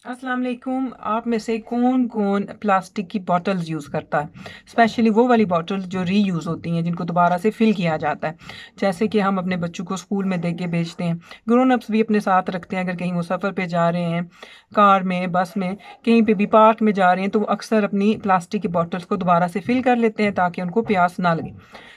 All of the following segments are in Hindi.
अस्सलाम वालेकुम। आप में से कौन-कौन प्लास्टिक की बॉटल्स यूज़ करता है? स्पेशली वो वाली बॉटल्स जो रीयूज़ होती हैं, जिनको दोबारा से फ़िल किया जाता है। जैसे कि हम अपने बच्चों को स्कूल में दे के भेजते हैं। ग्रोन अप्स भी अपने साथ रखते हैं, अगर कहीं वो सफ़र पे जा रहे हैं, कार में, बस में, कहीं पे भी पार्क में जा रहे हैं, तो वो अक्सर अपनी प्लास्टिक की बॉटल्स को दोबारा से फ़िल कर लेते हैं ताकि उनको प्यास ना लगे।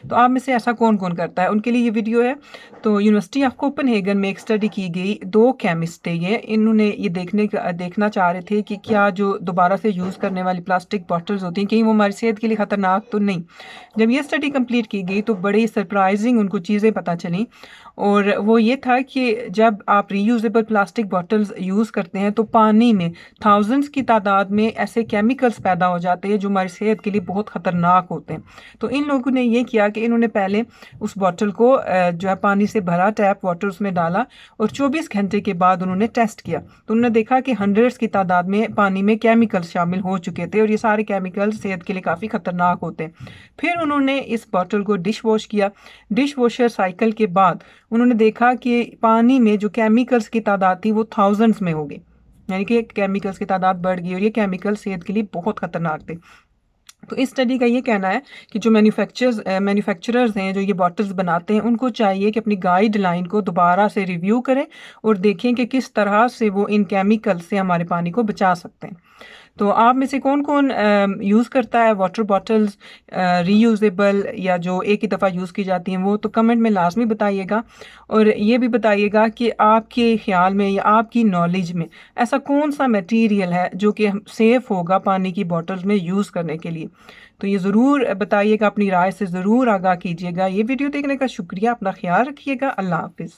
तो आप में से ऐसा कौन-कौन करता है? उनके लिए ये वीडियो है। तो यूनिवर्सिटी ऑफ कोपेनहेगन में एक स्टडी की गई, 2 केमिस्ट थे ये। इन्होंने ये देखना चाह रहे थे कि क्या जो दोबारा से यूज़ करने वाली प्लास्टिक बॉटल्स होती हैं, कहीं वो हमारी सेहत के लिए खतरनाक तो नहीं। जब ये स्टडी कंप्लीट की गई तो बड़ी सरप्राइजिंग उनको चीज़ें पता चली, और वो ये था कि जब आप रीयूजेबल प्लास्टिक बॉटल्स यूज़ करते हैं तो पानी में थाउजेंड्स की तादाद में ऐसे केमिकल्स पैदा हो जाते हैं जो हमारी सेहत के लिए बहुत ख़तरनाक होते हैं। तो इन लोगों ने ये किया कि इन्होंने पहले उस बॉटल को जो है पानी से भरा, टैप वाटर उसमें डाला, और 24 घंटे के बाद उन्होंने टेस्ट किया। तो उन्होंने देखा कि हंड्रेड्स की तादाद में पानी में केमिकल्स शामिल हो चुके थे, और ये सारे केमिकल्स सेहत के लिए काफ़ी ख़तरनाक होते हैं। फिर उन्होंने इस बॉटल को डिश वॉश किया। डिश वॉशर साइकिल के बाद उन्होंने देखा कि पानी में जो केमिकल्स की तादाद थी वो थाउजेंड्स में हो गई, यानी कि केमिकल्स की तादाद बढ़ गई, और ये केमिकल सेहत के लिए बहुत ख़तरनाक थे। तो इस स्टडी का ये कहना है कि जो मैन्युफैक्चरर्स हैं, जो ये बॉटल्स बनाते हैं, उनको चाहिए कि अपनी गाइडलाइन को दोबारा से रिव्यू करें और देखें कि किस तरह से वो इन केमिकल से हमारे पानी को बचा सकते हैं। तो आप में से कौन-कौन यूज़ करता है वाटर बॉटल्स रीयूजेबल, या जो एक ही दफ़ा यूज़ की जाती हैं वो? तो कमेंट में लाज़मी बताइएगा, और ये भी बताइएगा कि आपके ख़्याल में या आपकी नॉलेज में ऐसा कौन-सा मटीरियल है जो कि सेफ़ होगा पानी की बॉटल्स में यूज़ करने के लिए? तो ये ज़रूर बताइएगा, अपनी राय से ज़रूर आगाह कीजिएगा। ये वीडियो देखने का शुक्रिया। अपना ख़्याल रखिएगा। अल्लाह हाफ़िज़।